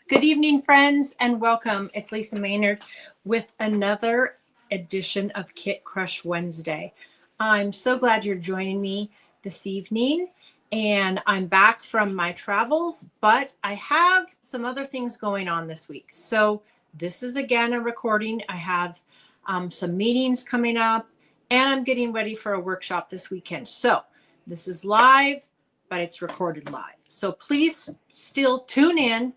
Good evening, friends, and welcome. It's Lisa Maynard with another edition of Kit Crush Wednesday. I'm so glad you're joining me this evening, and I'm back from my travels, but I have some other things going on this week. So this is again a recording. I have some meetings coming up, and I'm getting ready for a workshop this weekend. So this is live, but it's recorded live. So please still tune in.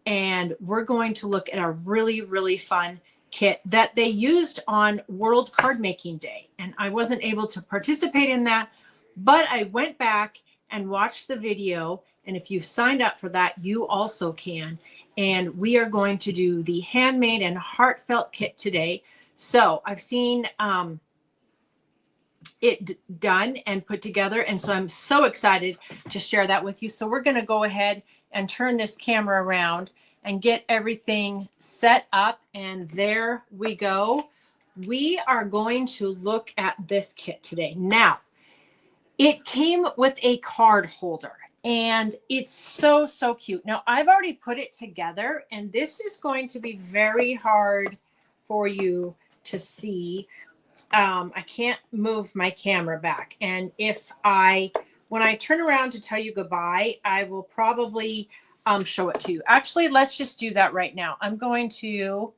And we're going to look at a really, really fun kit that they used on World Card Making Day. And I wasn't able to participate in that, but I went back and watched the video. And if you've signed up for that, you also can. And we are going to do the Handmade and Heartfelt Kit today. So I've seen it done and put together. And so I'm so excited to share that with you. So we're going to go ahead and turn this camera around and get everything set up. And there we go. We are going to look at this kit today. Now, it came with a card holder and it's so, so cute. Now, I've already put it together and this is going to be very hard for you to see. I can't move my camera back. And when I turn around to tell you goodbye, I will probably show it to you. Actually, let's just do that right now. I'm going to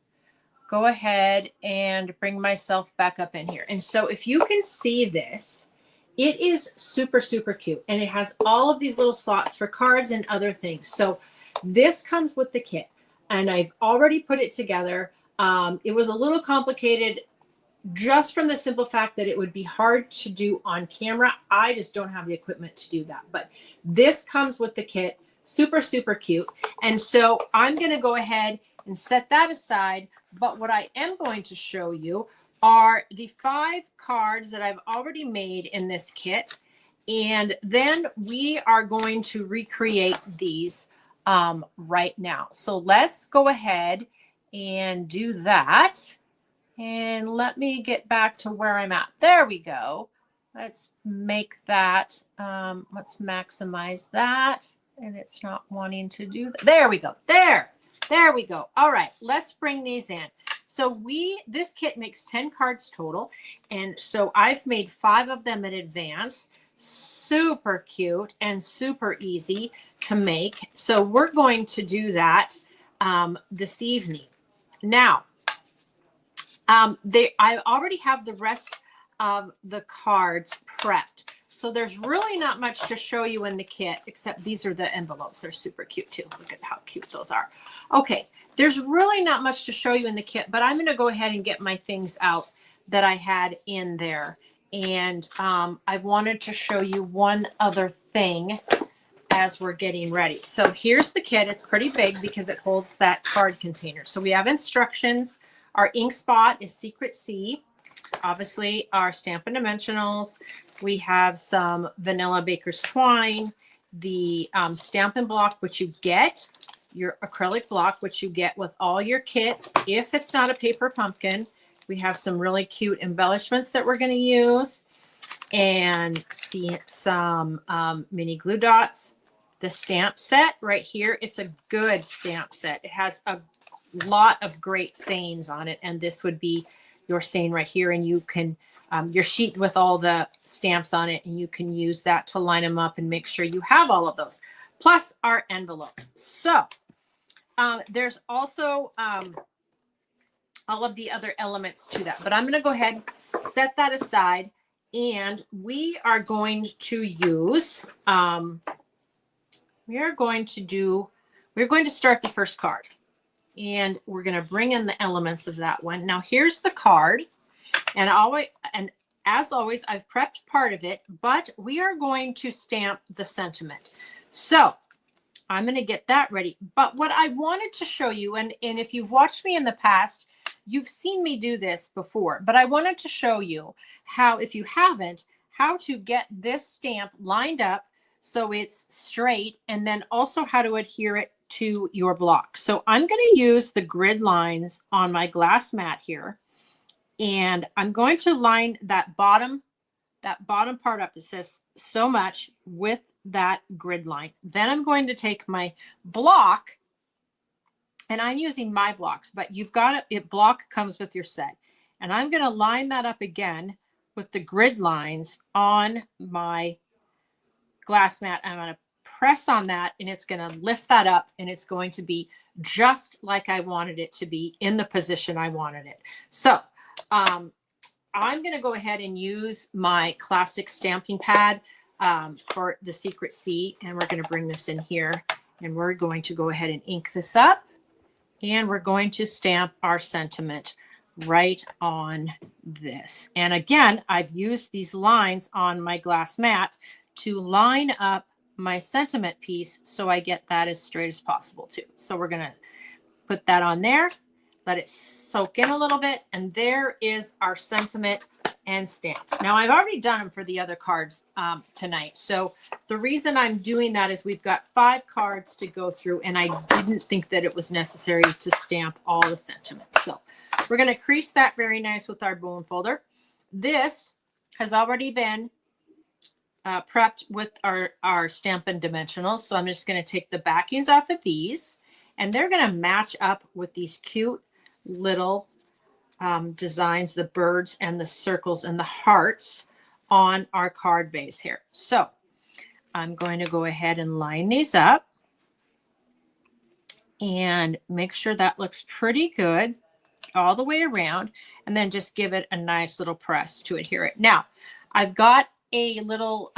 go ahead and bring myself back up in here. And so if you can see this, it is super, super cute. And it has all of these little slots for cards and other things. So this comes with the kit. And I've already put it together. It was a little complicated just from the simple fact that it would be hard to do on camera. I just don't have the equipment to do that. But this comes with the kit. Super, super cute. And so I'm going to go ahead and set that aside. But what I am going to show you are the 5 cards that I've already made in this kit. And then we are going to recreate these right now. So let's go ahead and do that. And let me get back to where I'm at. There we go. Let's make that, let's maximize that. And it's not wanting to do that. There we go. There we go. All right, let's bring these in. So this kit makes 10 cards total. And so I've made 5 of them in advance. Super cute and super easy to make. So we're going to do that this evening. Now, I already have the rest of the cards prepped. So there's really not much to show you in the kit, except these are the envelopes. They're super cute too. Look at how cute those are. Okay, there's really not much to show you in the kit, but I'm going to go ahead and get my things out that I had in there. And I wanted to show you one other thing as we're getting ready. So here's the kit. It's pretty big because it holds that card container. So we have instructions. Our ink spot is Secret C. Obviously, our Stampin' Dimensionals. We have some vanilla baker's twine, the Stampin' block, which you get, your acrylic block, which you get with all your kits. If it's not a paper pumpkin, we have some really cute embellishments that we're going to use, and see some mini glue dots. The stamp set right here. It's a good stamp set. It has a lot of great sayings on it, and this would be your saying right here, and you can your sheet with all the stamps on it, and you can use that to line them up and make sure you have all of those, plus our envelopes. So there's also all of the other elements to that, but I'm going to go ahead, set that aside, and we are going to use we're going to start the first card. And we're going to bring in the elements of that one. Now, here's the card. And as always, I've prepped part of it, but we are going to stamp the sentiment. So I'm going to get that ready. But what I wanted to show you, and if you've watched me in the past, you've seen me do this before, but I wanted to show you how, if you haven't, how to get this stamp lined up so it's straight, and then also how to adhere it to your block. So I'm going to use the grid lines on my glass mat here, and I'm going to line that bottom part up. It says so much with that grid line. Then I'm going to take my block And I'm using my blocks, but you've got it, block comes with your set. And I'm going to line that up again with the grid lines on my glass mat. I'm going to press on that and it's going to lift that up and it's going to be just like I wanted it to be in the position I wanted it. So I'm going to go ahead and use my classic stamping pad for the Secret C. And we're going to bring this in here and we're going to go ahead and ink this up. And we're going to stamp our sentiment right on this. And again, I've used these lines on my glass mat to line up my sentiment piece so I get that as straight as possible too. So we're going to put that on there, let it soak in a little bit, and there is our sentiment and stamp. Now I've already done them for the other cards tonight. So the reason I'm doing that is we've got 5 cards to go through and I didn't think that it was necessary to stamp all the sentiments. So we're going to crease that very nice with our bone folder. This has already been prepped with our Stampin' Dimensionals. So I'm just going to take the backings off of these and they're going to match up with these cute little designs, the birds and the circles and the hearts on our card base here. So I'm going to go ahead and line these up and make sure that looks pretty good all the way around, and then just give it a nice little press to adhere it. Now I've got a little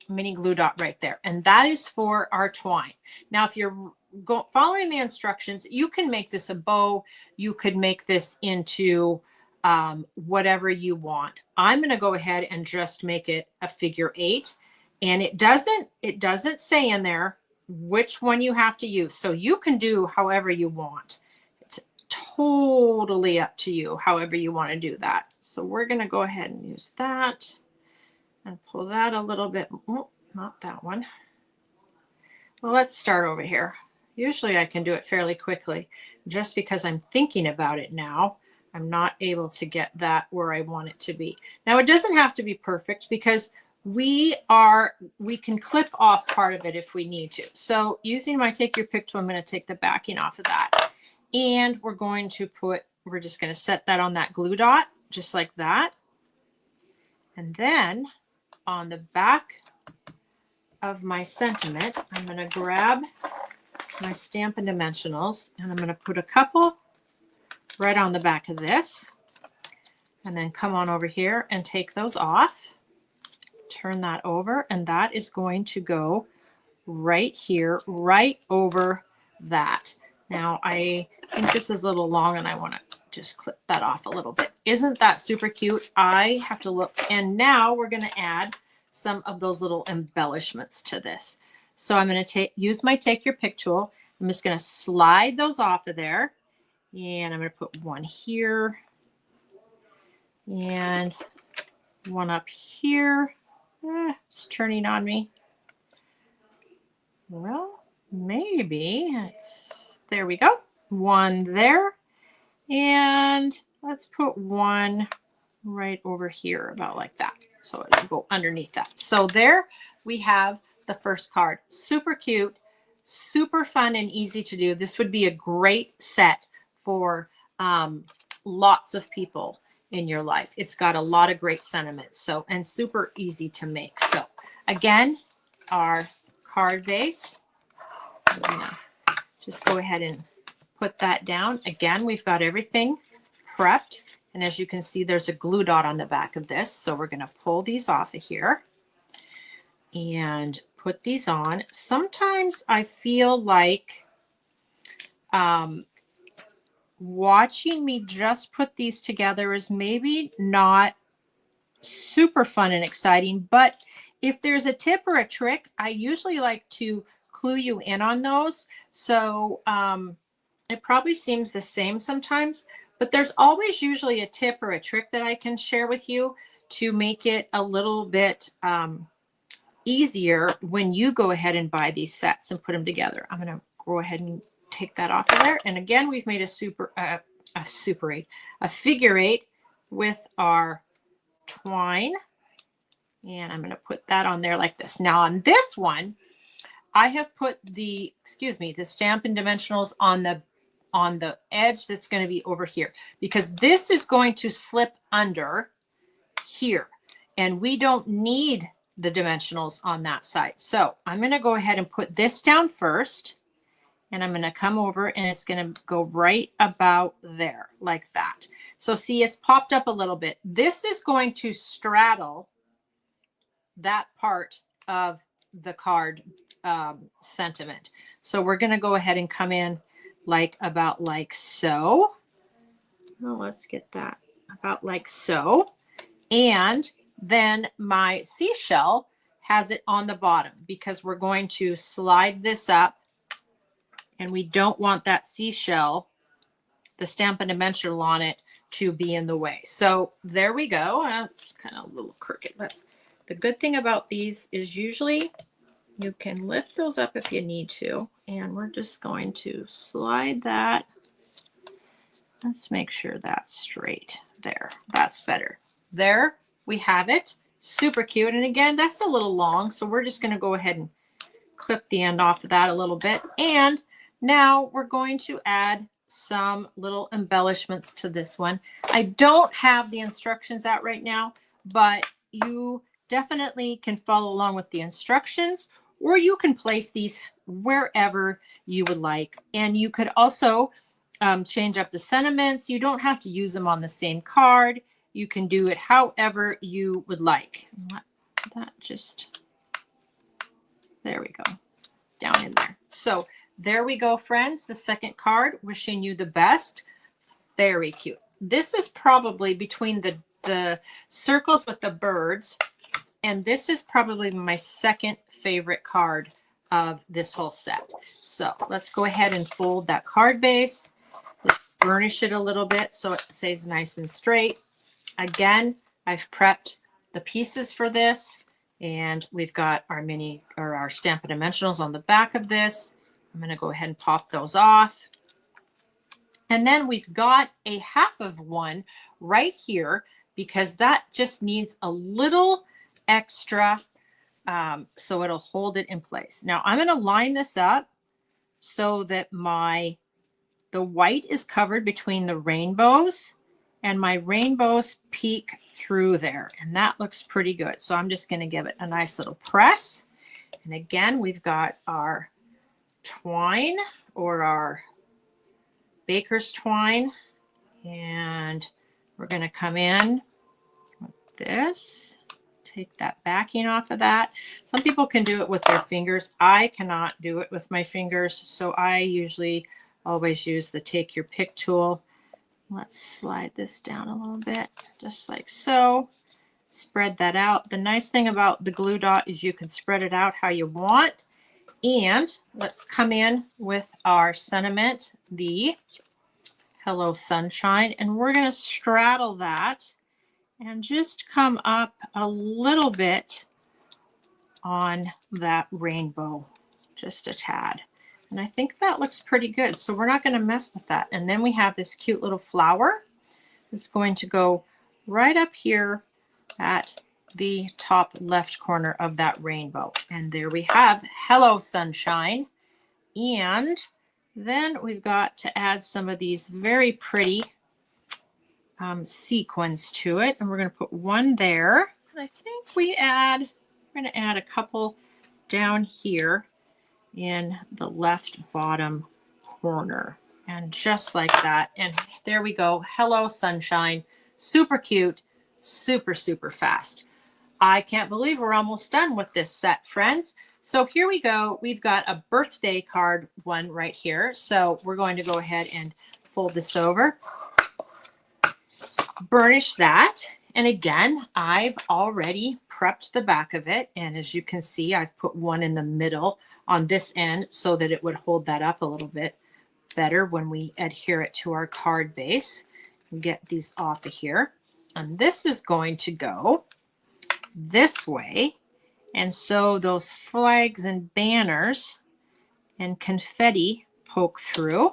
mini glue dot right there, and that is for our twine. Now if you're following the instructions, you can make this a bow, you could make this into whatever you want. I'm going to go ahead and just make it a figure 8, and it doesn't say in there which one you have to use, so you can do however you want. It's totally up to you however you want to do that. So we're going to go ahead and use that and pull that a little bit. Oh, not that one. Well, let's start over here. Usually I can do it fairly quickly. Just because I'm thinking about it now, I'm not able to get that where I want it to be. Now it doesn't have to be perfect because we can clip off part of it if we need to. So using my Take Your Pick tool, I'm going to take the backing off of that. And we're just going to set that on that glue dot, just like that. And then on the back of my sentiment, I'm going to grab my Stampin' Dimensionals and I'm going to put a couple right on the back of this and then come on over here and take those off, turn that over, and that is going to go right here, right over that. Now I think this is a little long and I want to just clip that off a little bit. Isn't that super cute? I have to look. And now we're going to add some of those little embellishments to this. So I'm going to use my Take Your Pick tool. I'm just going to slide those off of there. And I'm going to put one here and one up here. It's turning on me. Well, maybe there we go. One there. And let's put one right over here, about like that. So it'll go underneath that. So there we have the first card. Super cute, super fun and easy to do. This would be a great set for lots of people in your life. It's got a lot of great sentiment. So, and super easy to make. So again, our card base, I'm gonna just go ahead and put that down. Again, we've got everything prepped. And as you can see, there's a glue dot on the back of this. So we're going to pull these off of here and put these on. Sometimes I feel like watching me just put these together is maybe not super fun and exciting, but if there's a tip or a trick, I usually like to clue you in on those. So it probably seems the same sometimes, but there's always usually a tip or a trick that I can share with you to make it a little bit easier when you go ahead and buy these sets and put them together. I'm going to go ahead and take that off of there. And again, we've made a figure 8 with our twine. And I'm going to put that on there like this. Now on this one, I have put the, excuse me, the Stampin' Dimensionals on the edge that's going to be over here, because this is going to slip under here, and we don't need the dimensionals on that side. So I'm going to go ahead and put this down first, and I'm going to come over and it's going to go right about there like that. So see, it's popped up a little bit. This is going to straddle that part of the card sentiment. So we're going to go ahead and come in like about like so. Oh, let's get that about like so. And then my seashell has it on the bottom because we're going to slide this up, and we don't want that seashell, the Stampin' Dimensional on it, to be in the way. So there we go. It's kind of a little crooked. The good thing about these is usually you can lift those up if you need to. And we're just going to slide that. Let's make sure that's straight there. That's better. There we have it. Super cute. And again, that's a little long, so we're just going to go ahead and clip the end off of that a little bit. And now we're going to add some little embellishments to this one. I don't have the instructions out right now, but you definitely can follow along with the instructions, or you can place these wherever you would like. And you could also change up the sentiments. You don't have to use them on the same card. You can do it however you would like. That just, there we go, down in there. So there we go, friends. The second card, wishing you the best. Very cute. This is probably between the circles with the birds, and this is probably my second favorite card of this whole set. So let's go ahead and fold that card base. Let's burnish it a little bit so it stays nice and straight. Again, I've prepped the pieces for this, and we've got our mini or our Stampin' Dimensionals on the back of this. I'm going to go ahead and pop those off. And then we've got a half of one right here because that just needs a little extra so it'll hold it in place. Now I'm going to line this up so that the white is covered between the rainbows, and my rainbows peek through there, and that looks pretty good. So I'm just going to give it a nice little press. And again, we've got our twine or our baker's twine, and we're going to come in with this, take that backing off of that. Some people can do it with their fingers. I cannot do it with my fingers, so I usually always use the take your pick tool. Let's slide this down a little bit, just like so. Spread that out. The nice thing about the glue dot is you can spread it out how you want. And let's come in with our sentiment, the Hello Sunshine, and we're going to straddle that and just come up a little bit on that rainbow, just a tad. And I think that looks pretty good. So we're not going to mess with that. And then we have this cute little flower. It's going to go right up here at the top left corner of that rainbow. And there we have Hello Sunshine. And then we've got to add some of these very pretty sequins to it. And we're going to put one there. And I think we're going to add a couple down here in the left bottom corner, and just like that. And there we go. Hello Sunshine. Super cute, super, super fast. I can't believe we're almost done with this set, friends. So here we go. We've got a birthday card one right here. So we're going to go ahead and fold this over, burnish that. And again, I've already prepped the back of it. And as you can see, I've put one in the middle on this end so that it would hold that up a little bit better when we adhere it to our card base. Get these off of here. And this is going to go this way. And so those flags and banners and confetti poke through.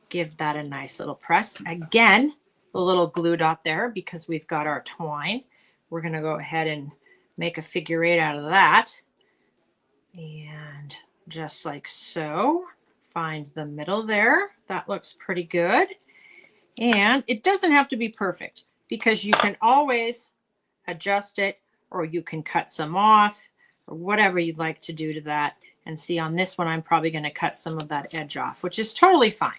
Give that a nice little press. Again, a little glue dot there because we've got our twine. We're going to go ahead and make a figure eight out of that. And just like so. Find the middle there. That looks pretty good. And it doesn't have to be perfect because you can always adjust it, or you can cut some off, or whatever you'd like to do to that. And see, on this one, I'm probably going to cut some of that edge off, which is totally fine.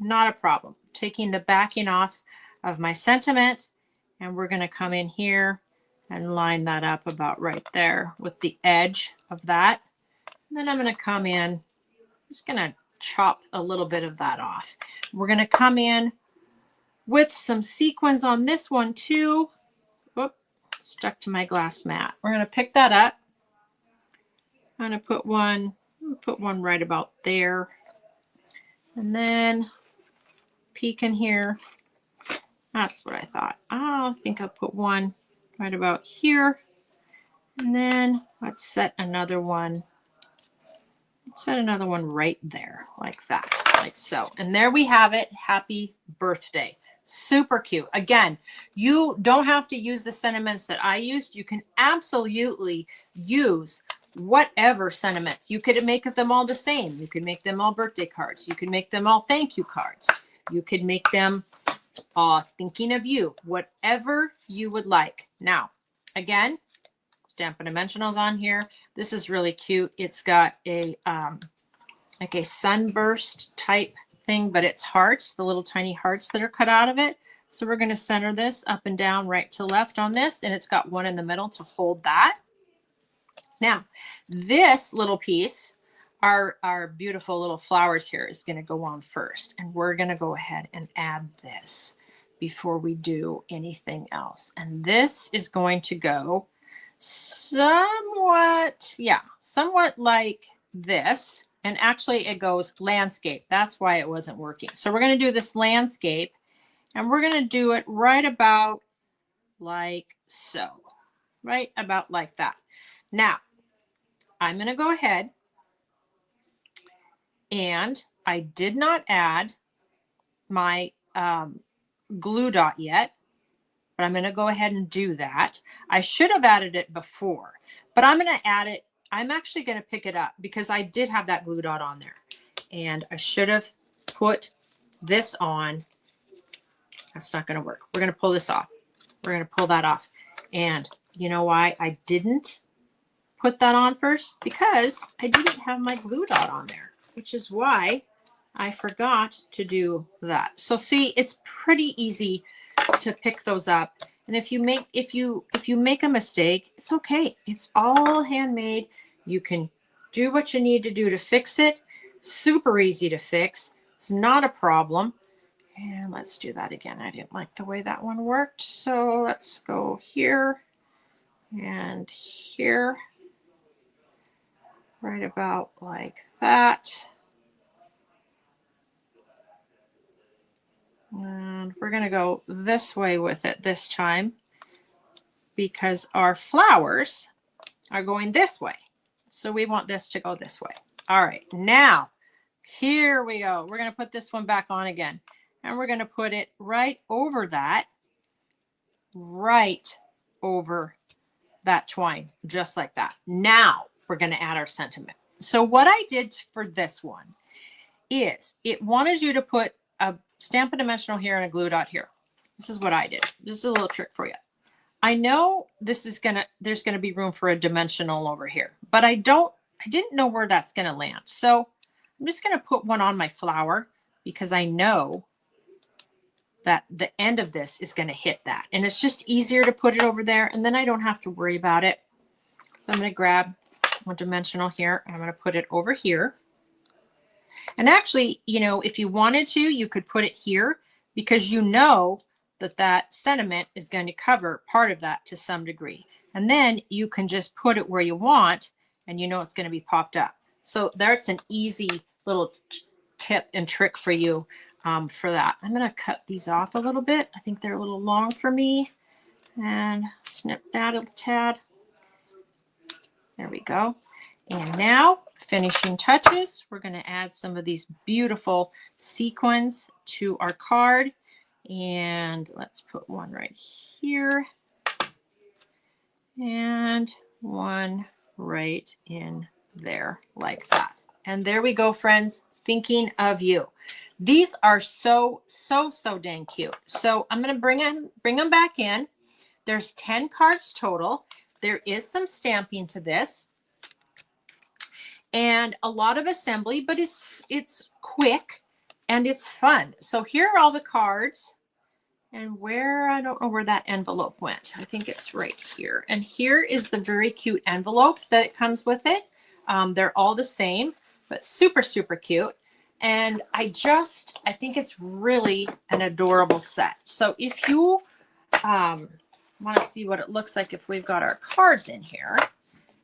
Not a problem. Taking the backing off of my sentiment, and we're going to come in here and line that up about right there with the edge of that. And then I'm going to come in, just going to chop a little bit of that off. We're going to come in with some sequins on this one too. Whoop, stuck to my glass mat. We're going to pick that up. I'm going to put one right about there. And then peek in here. That's what I thought. I think I'll put one right about here. And then let's set another one. Set another one right there, like that, like so. And there we have it. Happy birthday. Super cute. Again, you don't have to use the sentiments that I used. You can absolutely use whatever sentiments. You could make them all the same. You could make them all birthday cards. You could make them all thank you cards. You could make them thinking of you, whatever you would like. Now, again, Stampin' Dimensionals on here. This is really cute. It's got a like a sunburst type thing, but it's hearts, the little tiny hearts that are cut out of it. So we're going to center this up and down, right to left on this, and it's got one in the middle to hold that. Now, this little piece, our beautiful little flowers here, is going to go on first, and we're going to go ahead and add this before we do anything else. And this is going to go somewhat like this. And actually it goes landscape. That's why it wasn't working. So we're going to do this landscape, and we're going to do it right about like so, right about like that. Now I'm going to go ahead, and I did not add my glue dot yet, but I'm going to go ahead and do that. I should have added it before, but I'm going to add it. I'm actually going to pick it up because I did have that glue dot on there, and I should have put this on. That's not going to work. We're going to pull this off. We're going to pull that off. And you know why I didn't put that on first? Because I didn't have my glue dot on there, which is why I forgot to do that. So see, it's pretty easy to pick those up. And if you make a mistake, it's okay. It's all handmade. You can do what you need to do to fix it. Super easy to fix. It's not a problem. And let's do that again. I didn't like the way that one worked. So let's go here and here, right about like that. And we're going to go this way with it this time because our flowers are going this way. So we want this to go this way. All right, now here we go. We're going to put this one back on again, and we're going to put it right over that twine, just like that. Now we're going to add our sentiment. So what I did for this one is it wanted you to put a Stampin' Dimensional here and a glue dot here. This is what I did. This is a little trick for you. I know there's gonna be room for a dimensional over here, but I didn't know where that's gonna land. So I'm just gonna put one on my flower because I know that the end of this is gonna hit that. And it's just easier to put it over there, and then I don't have to worry about it. So I'm gonna grab a dimensional here, and I'm gonna put it over here. And actually, you know, if you wanted to, you could put it here because you know that that sentiment is going to cover part of that to some degree. And then you can just put it where you want, and you know it's going to be popped up. So that's an easy little tip and trick for you for that. I'm going to cut these off a little bit. I think they're a little long for me. And snip that a tad. There we go. And now, finishing touches, we're going to add some of these beautiful sequins to our card. And let's put one right here. And one right in there like that. And there we go, friends, thinking of you. These are so dang cute. So I'm going to bring them back in. There's 10 cards total. There is some stamping to this and a lot of assembly, but it's quick and it's fun. So here are all the cards, and I don't know where that envelope went. I think it's right here. And here is the very cute envelope that it comes with it. They're all the same, but super cute. And I think it's really an adorable set. So if you want to see what it looks like if we've got our cards in here,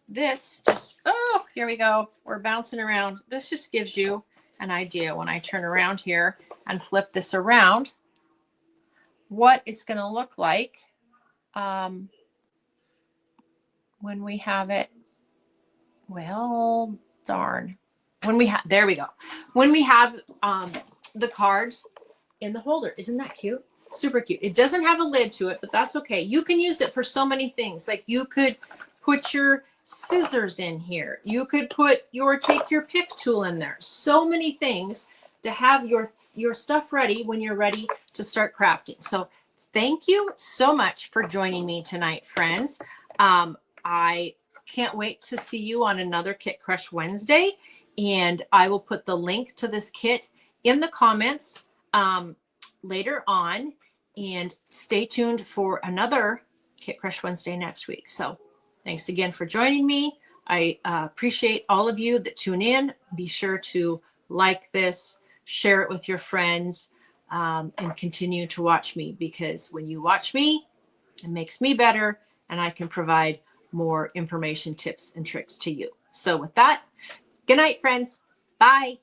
this just, oh, here we go. We're bouncing around. This just gives you an idea when I turn around here and flip this around, what it's going to look like when we have it. Well, darn. There we go. When we have the cards in the holder. Isn't that cute? Super cute. It doesn't have a lid to it, but that's okay. You can use it for so many things. Like you could put your scissors in here. You could take your pick tool in there. So many things to have your stuff ready when you're ready to start crafting. So thank you so much for joining me tonight, friends. I can't wait to see you on another Kit Crush Wednesday. And I will put the link to this kit in the comments later on. And stay tuned for another Kit Crush Wednesday next week. So thanks again for joining me. I appreciate all of you that tune in. Be sure to like this, share it with your friends, and continue to watch me, because when you watch me, it makes me better and I can provide more information, tips, and tricks to you. So with that, good night, friends. Bye.